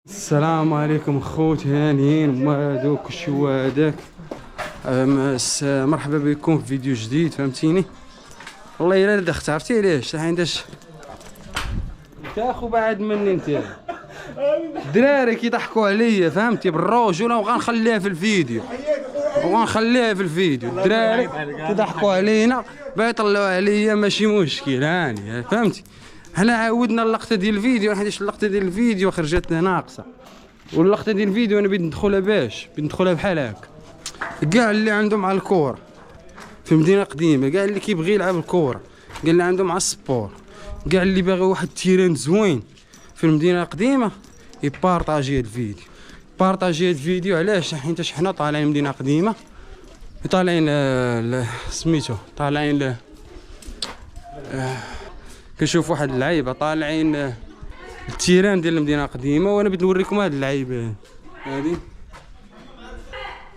السلام عليكم خوت هانيين وهادوك شو هذاك. مرحبا بكم في فيديو جديد، فهمتيني. والله الا دخت، عرفتي علاش؟ حيتاش انت اخو بعد مني، انت الدراري كيضحكوا عليا، فهمتي، بالرجوله، وغنخليها في الفيديو الدراري كيضحكوا علينا بيطلعوا عليا، ماشي مشكل، هاني فهمتي. حنا عاودنا اللقطه ديال الفيديو، حيت اللقطه ديال الفيديو خرجت ناقصه، واللقطه ديال الفيديو انا بغيت ندخلها بحال هكا. كاع اللي عنده مع الكره في مدينه قديمه، كاع اللي كيبغي يلعب الكره، كاع اللي عنده مع السبور، كاع اللي باغي واحد التيران زوين في المدينه القديمه، يبارطاجي هاد الفيديو. بارطاجي هاد الفيديو علاش؟ حيت حنا طالعين مدينه قديمه، طالعين سميتو، طالعين كنشوف واحد اللعيبه طالعين التيران ديال المدينه القديمه، وانا بغيت نوريكم هاد اللعيبه هادي.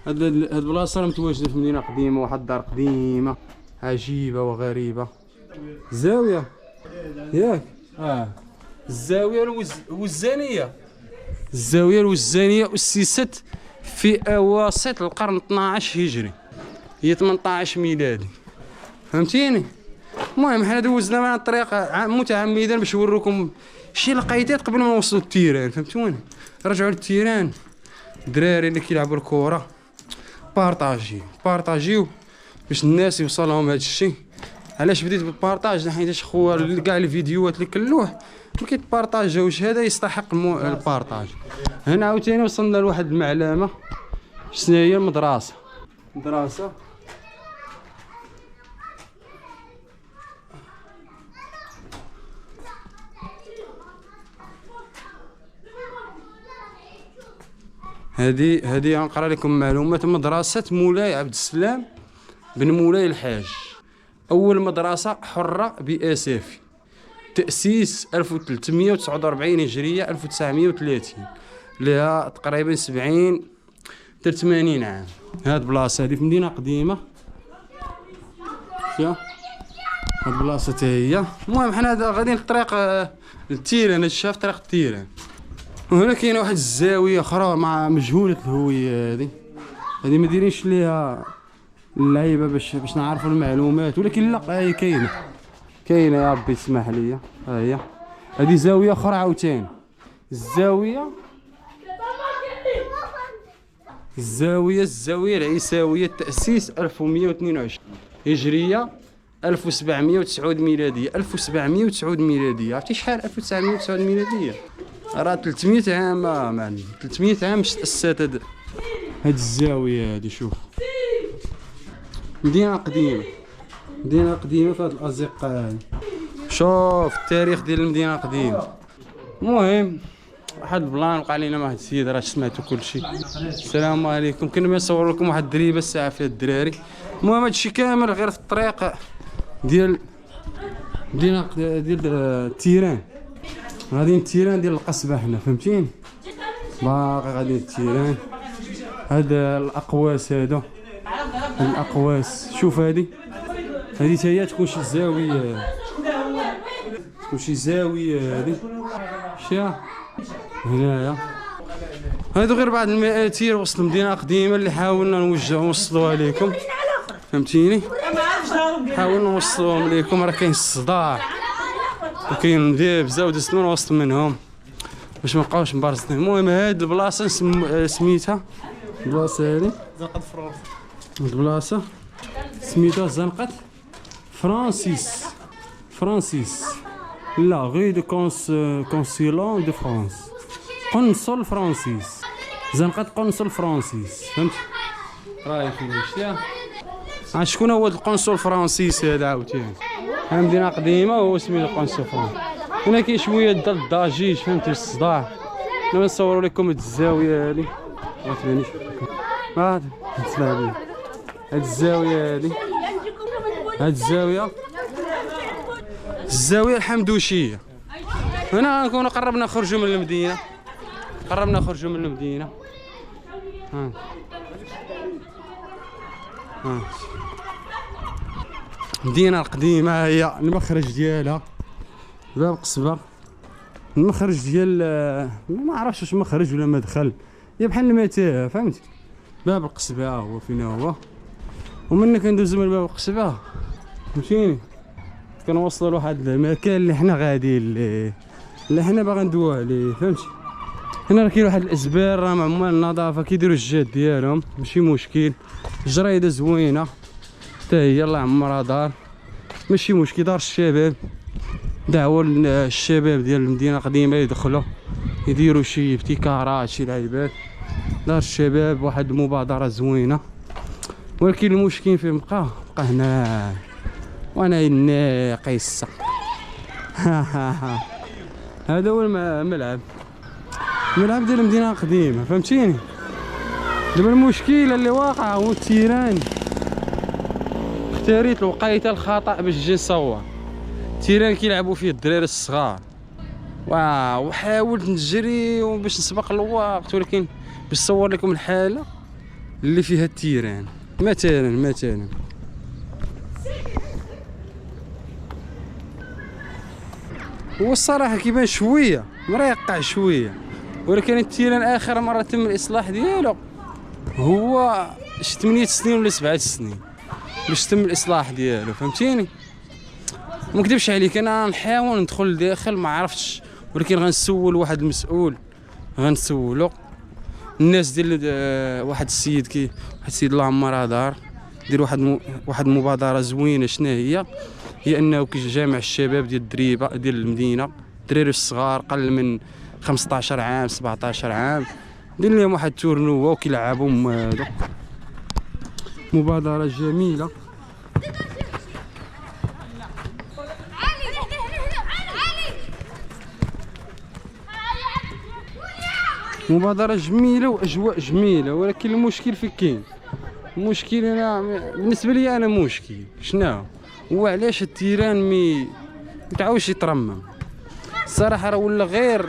هاد البلاصه راه متواجده في المدينه القديمه، واحد الدار قديمه عجيبه وغريبه. الزاويه ياك، الزاويه الوزانيه أسست في اواسط القرن 12 هجري، هي 18 ميلادي، فهمتيني. المهم حنا دوزنا معنا الطريق متعمدا باش نوريكم شي لقيتات قبل ما نوصلوا للتيران، فهمتوني. رجعوا للتيران، الدراري اللي كيلعبوا الكره بارطاجيو باش الناس يوصلهم هذا الشيء. علاش بديت بالبارطاج؟ حيت خويا كاع الفيديوهات اللي كنلوح ما كيتبارطاجاوش، هذا يستحق البارطاج. هنا عاوتاني وصلنا لواحد المعلمه، شنو هي المدرسه. هذه غنقرا لكم معلومات. مدرسة مولاي عبد السلام بن مولاي الحاج، أول مدرسة حرة بآسافي، تأسيس 1349 هجرية 1930، لها تقريبا 70 حتى 80 عام. هاد البلاصة هذه في مدينة قديمة، هاد البلاصة حتى هي. المهم حنا غاديين الطريق للتيران، هاد شاف طريق التيران. وهنا كاينه واحد الزاويه اخرى مع مجهوله الهويه. هذه ما دايرينش ليها اللعيبه باش نعرفوا المعلومات، ولكن لا هي كاينه يا ربي تسمح لي. ها هي هذه زاويه اخرى عاوتاني، الزاويه العيساويه، التاسيس 1122 هجريه 1709 ميلاديه. 1709 ميلاديه، عرفتي شحال 1909 ميلاديه؟ راه 300 عام معلم، 300 عام باش تأسست هاد الزاوية هادي. شوف، مدينة قديمة في هاد الأزقة هادي. شوف التاريخ ديال المدينة القديمة. المهم واحد البلان وقع لينا مع واحد السيد، راه سمعتو كلشي. السلام عليكم. كنا نصور لكم واحد الدريبة الساعة فيها الدراري. المهم هادشي كامل غير في الطريق ديال التيران. غاديين التيران ديال القصبة حنا، فهمتيني. باقي غاديين التيران. هاد الأقواس، هادو الأقواس. شوف هادي تا هي تكون شي زاوية، هادي شتيها هنايا. هادو غير بعض المآثير وسط المدينة القديمة اللي حاولنا نوصلوها لكم، فهمتيني. حاولنا نوصلوهم لكم. راه كاين الصداع وكاين بزاف د السنين وسط منهم باش ما نبقاوش مبارزين. المهم هاد البلاصه سميتها البلاصه هادي زنقة فرنسا. هاد البلاصه سميتها زنقة فرانسيس، لا غي دو كونسيلون دو فرانس، قنصل فرانسيس، زنقة قنصل فرانسيس، فهمت؟ راهي فين شتيها. شكون هو القنصل فرانسيس هذا عاوتاني؟ مدينة قديمة وهو سميتو قنصل فرانسيس. هنا كاين شويه ديال الضجيج، فهمتي، الصداع. دابا نصوروا لكم هاد الزاويه هادي، ما تبانيش هاد الزاويه هادي، الزاويه الحمدوشيه. هنا نكونوا قربنا نخرجوا من المدينه، المدينه القديمه. هي المخرج ديالها باب قصبه، المخرج ديال ما عرفتش واش مخرج ولا مدخل، هي بحال المتاهه فهمتي. باب القصبه هو فين هو، ومن كندوزو من باب القصبه فهمتيني كنوصلوا لواحد المكان اللي حنا غاديين اللي حنا باغي ندويو عليه فهمتي. هنا راه كاين واحد الازبال راه عمال النظافه كيديروا الجهد ديالهم ماشي مشكل. جريده زوينه حتى هي الله يعمرها دار ماشي مشكل. دار الشباب دعوه للشباب ديال المدينه القديمه يدخلوا يديروا شي ابتكارات شي لعيبات. دار الشباب واحد المبادره زوينه، ولكن المشكل فين بقى هنا وانا ناقص. هذا هو الملعب ديال المدينه القديمه فهمتيني. دابا المشكله اللي واقع هو التيران. اختاريت الوقيته الخطا باش نجي نصور. التيران كيلعبوا فيه الدراري الصغار وحاولت نجري باش نسبق الوقت، ولكن باش نصور لكم الحاله اللي فيها التيران. مثلا هو الصراحه كيبان شويه مريقع شويه، ولكن التيران اخر مره تم الاصلاح ديالو هو 8 سنين ولا 7 سنين باش تم الاصلاح ديالو فهمتيني. ما نكذبش عليك انا نحاول ندخل لداخل ما عرفتش، ولكن غنسول واحد المسؤول غنسولو. الناس ديال واحد السيد الله عمرها دار دير واحد المبادره زوينه. شنو هي انه كيجمع الشباب ديال الدريبه ديال المدينه، الدراري الصغار قل من 15 عام 17 عام، دير لهم واحد التورنوا وكيلعبوا هادو. مبادره جميله مبادرة جميلة واجواء جميلة، ولكن المشكل في كاين المشكل انا بالنسبة لي انا مشكل شنو هو علاش التيران متعاودش يترمم. الصراحة راه ولا غير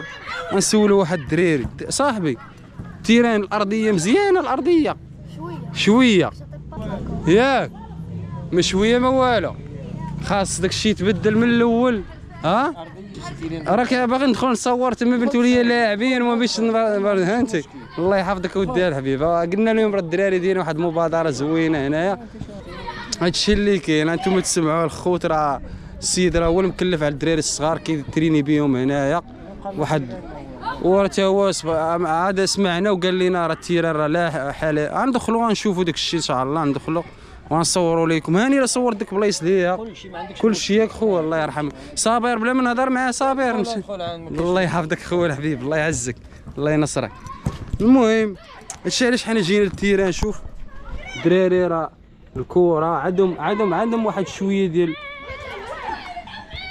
نسولو واحد الدراري صاحبي التيران الارضية مزيانة، الارضية شوية ياك ما شوية ما والو، خاص داكشي يتبدل من الاول. راك باغي ندخل نصور تما بنتو ليا لاعبين وما باش هانتي الله يحفظك ودي الحبيب. قلنا لهم راه الدراري دايرين واحد المبادره زوينه هنايا. هادشي اللي كاين انتم تسمعوا الخوت، راه السيد راه هو المكلف على الدراري الصغار كيتريني بهم هنايا واحد، وراه هو عاد سمعنا وقال لنا راه التيران راه لا حاله. غندخلوا غنشوفوا داك الشيء ان شاء الله، ندخلوا ونصوروا لكم. هاني راه صورت ديك البلايص ليا كلشي ياك خو الله يرحمه. صابر بلا ما نهضر معاه صابر الله يحفظك خويا الحبيب الله يعزك الله ينصرك. المهم هادشي علاش حنا جينا للتيران. شوف الدراري راه الكره عندهم واحد شويه ديال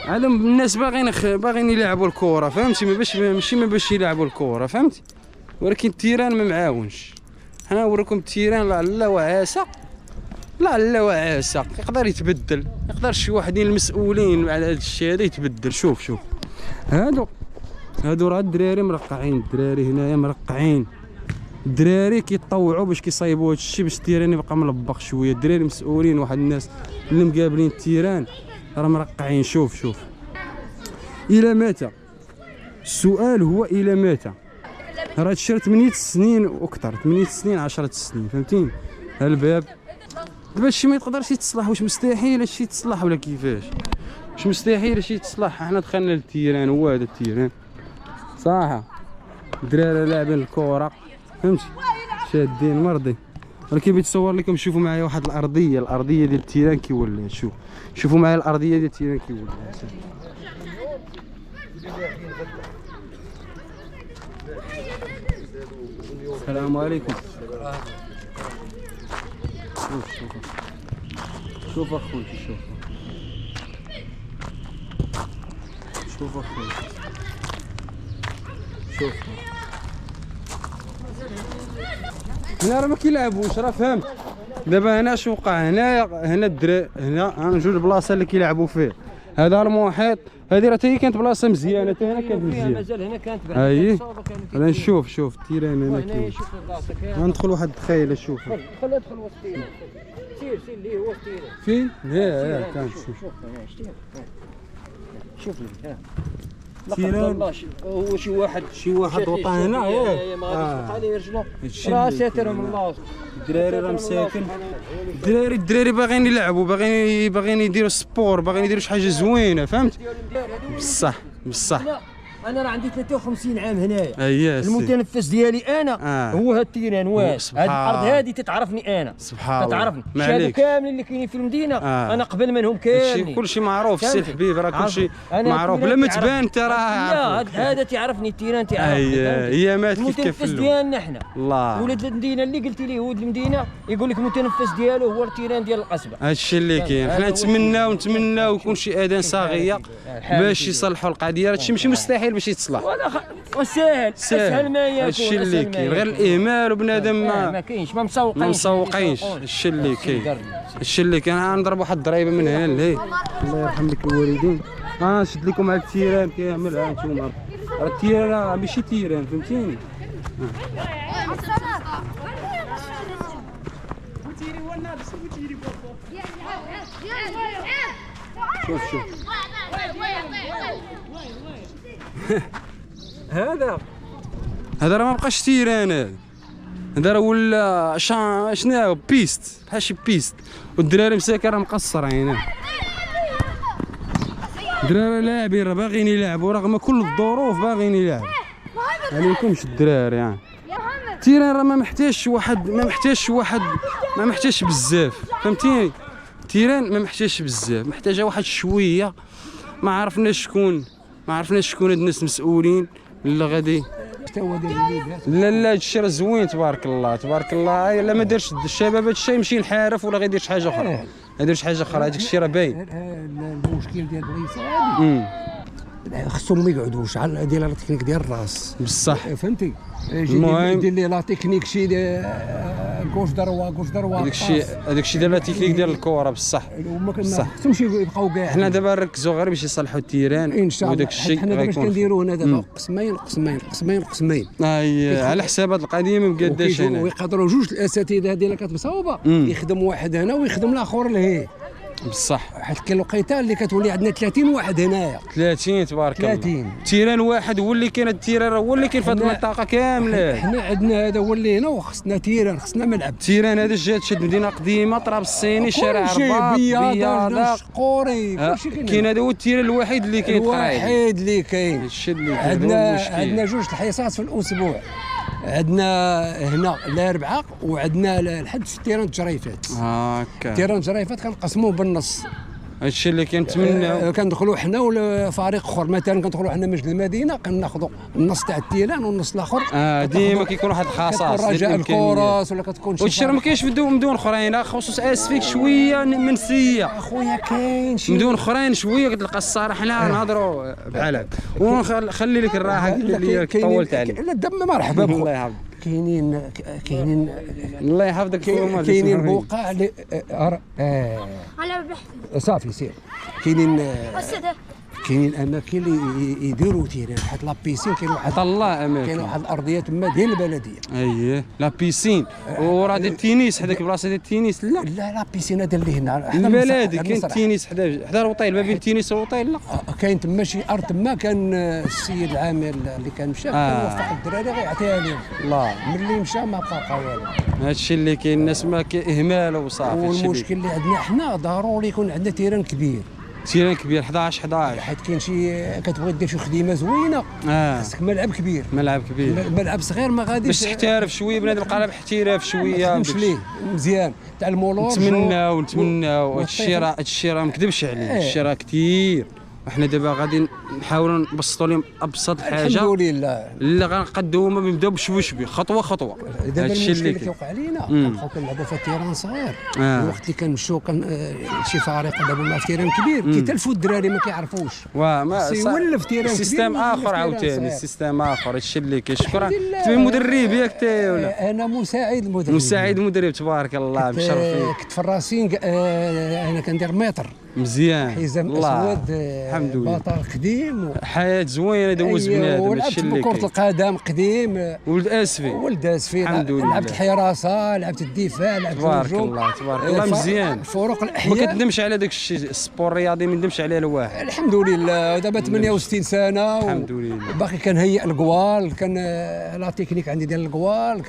عندهم الناس باغيين يلعبوا الكره فهمتي، ماشي ما باش يلعبوا الكره فهمتي، ولكن التيران ما معاونش. حنا نوريكم التيران لا وعاسه لا وعاسه يقدر يتبدل، يقدر شي واحدين المسؤولين على هذا الشيء هذا يتبدل. شوف هادو راه الدراري مرقعين، الدراري هنايا مرقعين، الدراري كيطوعوا باش كيصايبوا هذا الشيء باش التيران يبقى ملبق شويه. الدراري مسؤولين واحد الناس اللي مقابلين التيران راه مرقعين. شوف الى متى؟ السؤال هو الى متى؟ راه هادشي 8 سنين واكثر، 8 سنين 10 سنين فهمتيني. الباب دابا هادشي ما يقدرش يتصلح. واش مستحيل هادشي يتصلح ولا كيفاش؟ واش مستحيل هادشي يتصلح؟ حنا دخلنا للتيران هو هذا التيران صراحه الدراري لاعبين الكره فهمتي شادين مرضي. ولكن بغيت نصور لكم شوفوا معايا واحد الارضيه ديال التيران كي ولات. شوفوا معايا الارضيه ديال التيران كي ولات. السلام عليكم. شوف اخوتي شوف اخوتي هنا راه ما كيلعبوش راه فهمت. دابا هنا اش وقع هنا الدراري هنا نجوج البلاصه اللي كيلعبوا فيه. هذا المحيط هذه راه هي كانت بلاصه مزيانه، حتى هنا كانت مزيانه مازال هنا كانت بعد. انا نشوف التيران هنا كاين. غندخل واحد الدخيله شوف. خلي ادخل وسط التيران. سير اللي هو التيران فين؟ لا كان شوف لي ها تيران هو شي واحد وطن هنا ياك ما غاديش يبقى ليه رجلو راه ساترهم الله. الدراري راه مساكن، الدراري باغيين يلعبوا، باغيين يديروا سبور، باغيين يديروا شي حاجه زوينه فهمت. بصح انا راه عندي 53 عام هنايا. اييه المتنفس ديالي انا هو هاد التيران واش هاد الارض هادي تتعرفني انا. سبحان الله تتعرفني شادو كاملين اللي كاينين في المدينه. انا قبل منهم كاملين. كلشي معروف السي الحبيب، راه كلشي معروف بلا ما تبان انت راه لا هذا تعرفني التيران تعرفني. هي مات كيف المتنفس ديالنا حنا الله. ولاد المدينه اللي قلتي ليه ولد المدينه يقول لك المتنفس ديالو هو التيران ديال القصبه. هادشي اللي كاين. حنا نتمناو يكون شي اذان صاغيه باش يصلحوا القضيه. هادشي ماشي مستحيل باش يتصلح وسهل اسهل ما يكون. هادشي اللي كاين غير الاهمال وبنادم ما كاينش ما مسوقينش. هادشي اللي كاين هادشي اللي كاين. غنضرب واحد الضريبه من هنا لهي. الله يرحم لك الوالدين. نشد لكم هاد التيران كامل. ها انتوما راه التيران ماشي تيران فهمتيني. شوف هذا راه ما بقاش تيران. هذا راه ولا شنو بيست بحال شي بيست. والدراري مساكن راه مقصرين. الدراري لاعبين راه باغيين يلعبوا رغم كل الظروف باغيين يلعبوا. ما لكمش الدراري يعني. التيران راه ما محتاجش بزاف فهمتيني. التيران ما محتاجش بزاف، محتاجه واحد شويه. ما عرفناش شكون هاد الناس مسؤولين اللي غادي. لا هادشي راه زوين تبارك الله الا ما دارش الشباب هادشي يمشي ينحرف ولا غيدير شي حاجه اخرى. هذاك الشيء راه باين. المشكل ديال الرئيس هادي خصهم ما يقعدوش على ديال التكنيك ديال الراس. بصح فهمتي. المهم دير لي لا تكنيك شي كوش دروا هذاك الشيء ديال لا تكنيك ديال الكره. بصح خصهمش يبقاو كاع. حنا دابا نركزوا غير باش يصلحوا التيران ان شاء الله. وداك الشيء حنا دابا اش كنديروا هنا دابا قسمين على حساب هاد القضيه ما مقاداش هنا. ويقدروا جوج الاساتذه هذه اللي كتمصاوبه يخدم واحد هنا ويخدم الاخر لهي. بصح حيت كاين الوقيته اللي كتولي عندنا 30 واحد هنايا. 30 تبارك الله. تيران واحد هو اللي كاين. التيران هو اللي كاين في هذه المنطقه كامله. حنا عندنا هذا هو اللي هنا وخصنا تيران خصنا ملعب. تيران هذا جات شاد مدينه قديمه طراب الصيني شارع رباط بياضه شقوري كلشي كاين. هذا هو التيران الوحيد اللي كاين تقريبا. هادشي اللي كاين. عندنا جوج الحصص في الاسبوع. عندنا هنا الاربعاء وعندنا الحد في تيران جريفات. هكا تيران جريفات كنقسموه بالنص. هادشي اللي كنتمناو. كندخلوا حنا ولا فريق اخر. مثلا كندخلوا حنا مسجد المدينه كناخذوا النص تاع التيران والنص الاخر. ديما كيكون واحد الخصاص رجاء الكوراس ولا كتكون شي. وهادشي راه ما كاينش مدون اخرين. خصوص اسفيك شويه منسيه اخويا. كاين شي مدون اخرين شويه كتلقى الصراحه. حنا نهضروا بحال هكا ونخلي لك الراحه اللي طولت عليك. لا الدم مرحبا. الله يحفظك. كاينين الله يحفظك. كاينين بقاع صافي سير. كاينين اماكن اللي يديروا تيران بحال لابيسين. كاين واحد الله اماكن. كاين واحد الارضيه تما ديال البلديه. اييه لابيسين. وراه ديال التنس حداك البلاصه ديال التنس. لا لابيسين هذا اللي هنا البلدي كاين التنس حدا الوطيل. ما بين التنس والوطيل لا كاين تما شي ارض. تما كان السيد العامل اللي كان مشى كان وفق الدراري غيعطيها لهم. الله ملي مشى ما بقى والو. هادشي اللي كاين. الناس ما اهمال وصافي. والمشكل اللي عندنا حنا ضروري يكون عندنا تيران كبير. تيران كبير 11 حيت كاين شي كتبغي دير شي خدمه زوينه خصك ملعب كبير. ملعب صغير ما غاديش باش تحترف شويه بنادم قلب احتراف شويه باش ليه مزيان تاع المولور. نتمناو هادشي راه ما نكذبش عليه. هادشي راه كثير. وحنا دابا غادي نحاولوا نبسطوا لهم ابسط حاجه. الحمد لله. اللي غنقدوه هما بيبداو بشوي خطوه. دابا المشكل اللي كيوقع لينا كنبقاو كنلعبوا في التيران صغير. الوقت اللي كنمشيو شي فريق دابا في تيران كبير كيتلفوا الدراري ما كيعرفوش. ما يولف تيران كبير. سيستم اخر عاوتاني. سيستم اخر. هادشي اللي كاين. شكرا. انت مدرب ياك انت ولا؟ انا مساعد مدرب تبارك الله مشرفين. كنت في الراسين. انا كندير متر مزيان حزام اسود الحمد لله بطل قديم حياه زوينه دوز بنادم هادشي اللي كاين. كرة القدم قديم ولد اسفي الحمد لله. لعبت الحراسه، لعبت الدفاع، لعبت تبارك الله تبارك الله مزيان. الفروق الاحياء ما كندمش على داك الشيء، السبور الرياضي ما ندمش عليه الواحد الحمد لله. دابا 68 سنه الحمد لله. باقي كنهيئ القوال، كان لا تكنيك عندي ديال القوال،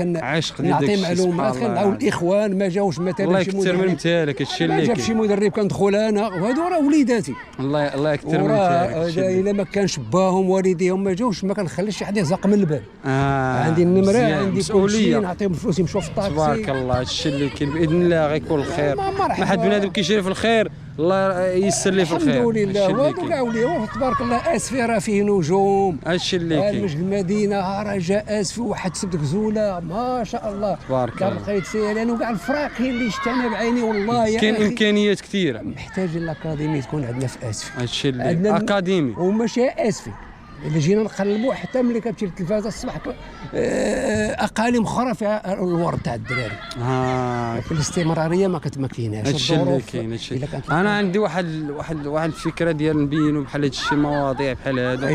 نعطي معلومات، كنعاون الاخوان ما جاوش مثلا الله يكثر من مثالك. هادشي اللي جاب شي مدرب كندخل انا، وهادو راه وليداتي الله يكثر من مثالك. الا ما كانش باهم والديهم ما جاوش ما كنخليش شي حد يزق من الباب. عندي النمره، عندي كلشي، نعطيهم فلوس يمشوا في الطاكسي. تبارك الله. هادشي اللي كاين باذن الله غيكون الخير. ما حد بنادم كيشري في الخير، الله ييسر ليه في الخير. الحمد لله. وهادو كاع وليو تبارك الله. اسفي راه فيه نجوم. هادشي اللي كاين. المسجد المدينه راه جا اسفي واحد سبت غزوله ما شاء الله تبارك الله. بقيت سيران وكاع الفراقي اللي شتانا بعيني والله يا كاين اخي. امكانيات كثيره. محتاج الاكاديميه تكون عندنا في اسفي. هادشي اللي اكاديمي وماشي اسفي. الا جينا نقلبوا حتى ملي كتمشي للتلفازه الصباح اقاليم اخرى فيها الورد تاع الدراري. الاستمراريه ما كايناش. هادشي اللي كاين. انا عندي واحد الفكره ديال نبينوا بحال هاد الشيء، مواضيع بحال هذا.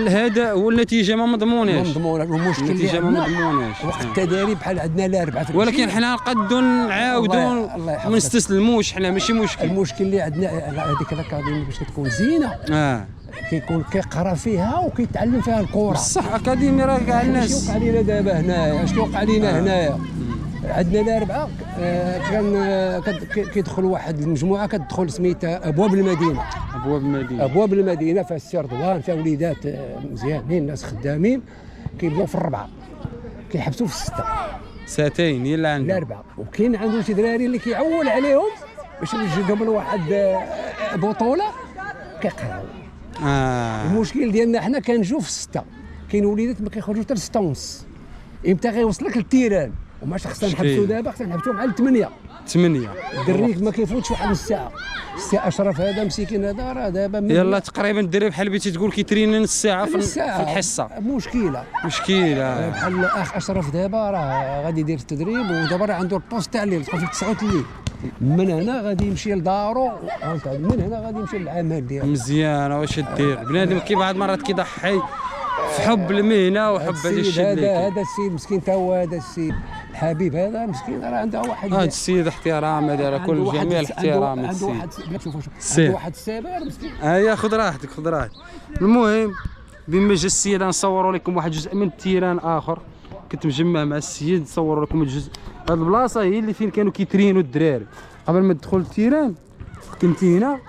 هذا هو النتيجه ما مضموناش. المشكل النتيجه ما مضموناش. وقت التدريب بحال عندنا الاربعه، ولكن حنا نقدوا نعاودوا ما نستسلموش. حنا ماشي مشكل. المشكل اللي عندنا هذيك الاكاديميه باش تكون زينه كيكون كيقرا فيها وكيتعلم فيها الكره. بصح اكاديمي راه كاع الناس. اش وقع لينا دابا هنايا؟ اش وقع لينا هنايا؟ عندنا الاربعه كان كيدخل واحد المجموعه كتدخل سميتها ابواب المدينه. ابواب المدينه فيها السي رضوان، فيها وليدات مزيانين، ناس خدامين، كيبداو في الربعه كيحبسوا في السته ساتين يلا عندنا الاربعه. وكاين عنده شي دراري اللي كيعول عليهم باش يجيبهم من واحد بطوله كيقراو. المشكل ديالنا حنا كنجيو في 6، كاين وليدات ما كيخرجوا حتى ل 6 ونص، امتى غيوصلك للتيران؟ وماش خصنا نحبسوا دابا، خصنا نحبسوا مع 8 الدري ما كيفوتش واحد الساعه. السي اشرف هذا مسكين هذا راه دابا يلا تقريبا الدري بحال بغيتي تقول كيتريني نص ساعه في الحصه. مشكله بحال الاخ اشرف دابا راه غادي يدير التدريب، ودابا راه عنده البوست تاع الليل تدخل في 9 الليل، من هنا غادي يمشي لدارو، من هنا غادي يمشي للعمل ديالو. مزيان. واش دير بنادم كي بعض المرات كيضحي في حب المهنه وحب هذا الشيء. هذا السيد مسكين تا هو، هذا السيد الحبيب هذا مسكين راه عنده واحد. هذا السيد احترام، هذا كل جميع الاحترام. عنده واحد السابر مسكين. خذ راحتك. المهم بما جا السيد نصوروا لكم واحد جزء من التيران اخر، كنت مجمع مع السيد نصوروا لكم الجزء. هذه البلاصه هي اللي فين كانوا كيترينوا الدراري قبل ما تدخل التيران. كنتي هنا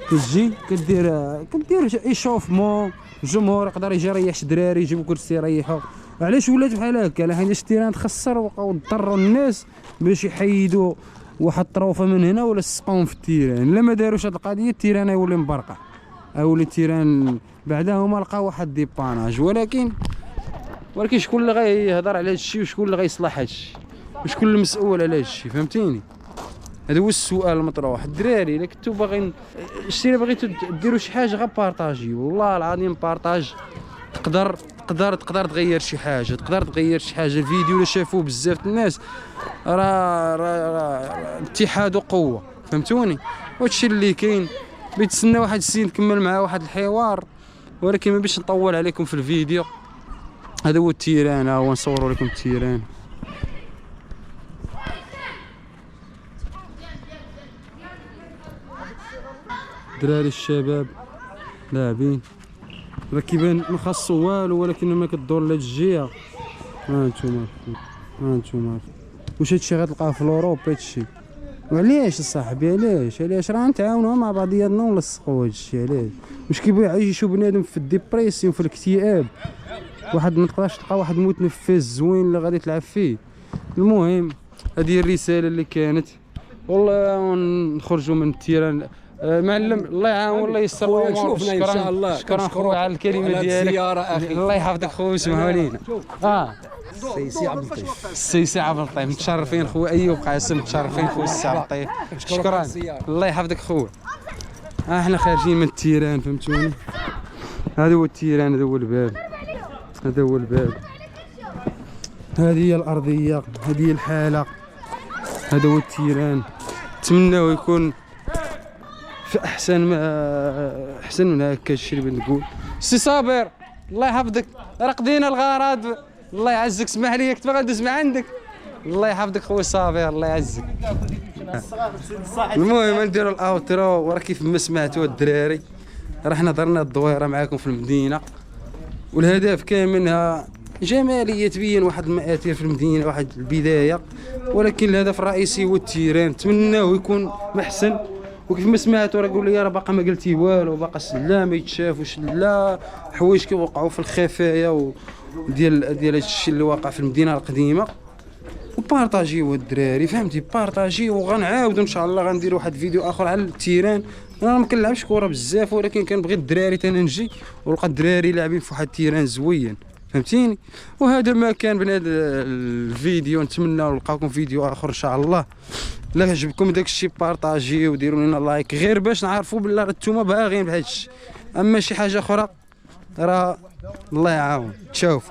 كتجي كدير ايشوفمون، الجمهور يقدر يجي يريح شي دراري، يجيبوا كرسي يريحوا. علاش ولات بحال هكا؟ حيت التيران تخسر وبقاو اضطروا الناس باش يحيدوا واحد الطروفه من هنا ولا سقوهم في التيران. الا ما داروش هذه القضيه التيران يولي مبرقع، يولي التيران بعدا هما لقاو واحد ديباناج. ولكن شكون اللي غيهضر على هذا الشيء وشكون اللي غيصلح هذا الشيء وشكون المسؤول على هذا الشيء؟ فهمتيني؟ هذا هو السؤال المطروح. الدراري الا كنتو باغيين بغيتو ديروا شي حاجه غير بارطاجي، والله العظيم بارطاج تقدر تغير شي حاجه، الفيديو اللي شافوه بزاف الناس راه اتحاد وقوه. فهمتوني؟ وهادشي اللي كاين. بيتسنى واحد السيد نكمل معاه واحد الحوار، ولكن ما باش نطول عليكم في الفيديو. هذا هو التيران، هو نصوروا لكم التيران. دراري الشباب لاعبين، راه كيبان ما خاصو والو، ولكن ما كدور لهاد الجهه. ها انتوما واش هادشي غتلقاه في الاوروب هادشي؟ وعلاش اصاحبي علاش راه نتعاونوا مع بعضياتنا ونلصقوا هادشي؟ علاش واش كيبغي يعيشوا بنادم في الديبريسيون، في الاكتئاب؟ واحد ما تقدرش تلقى واحد المتنفس زوين اللي غادي تلعب فيه. المهم هذه الرساله اللي كانت، والله نخرجوا من التيران. معلم الله يعاون والله ييسر الامور. شكرا خويا على الكلمه ديالك، الله يحفظك خويا ويسمحوا لينا. السيسي عبد اللطيف متشرفين خويا ايوب قاسم، متشرفين خويا السي عبد اللطيف. شكرا الله يحفظك خويا. احنا خارجين من التيران، فهمتوني؟ هذا هو التيران، هذا هو الباب، هذه هي الارضيه، هذه هي الحاله، هذا هو التيران. نتمناو يكون في احسن من هكا. الشيء اللي بغيت نقول سي صابر الله يحفظك، راه قضينا الغرض. الله يعزك، اسمح لي كنت باغي ندوز من عندك. الله يحفظك خويا صابر، الله يعزك. المهم نديروا الاوترو. وراه كيف ما سمعتوا الدراري، راه حنا درنا الدويره معاكم في المدينه، والهدف كان منها جماليه، تبين واحد المآثير في المدينه، واحد البدايه، ولكن الهدف الرئيسي هو التيران. نتمناوه يكون محسن. وكيف ما سمعتوا راه قول لي راه باقا ما قلتي والو، باقا لا ما يتشافوش لا حوايج كيوقعوا في الخفايا ديال هادشي اللي واقع في المدينه القديمه. وبارطاجيو الدراري، فهمتي؟ بارطاجيو. وغنعاودوا ان شاء الله غنديروا واحد الفيديو اخر على التيران. انا ما كنلعبش كره بزاف، ولكن كنبغي الدراري تانا نجي ونلقى الدراري لاعبين في واحد التيران زوين، فهمتيني؟ وهذا ما كان من هذا الفيديو. نتمنى نلقاكم فيديو اخر ان شاء الله. لا عجبكم داك الشيء بارطاجيو وديروا لنا لايك، غير باش نعرفوا بلي نتوما باغيين بهذا الشيء. اما شي حاجه اخرى راه الله يعاون. تشوف.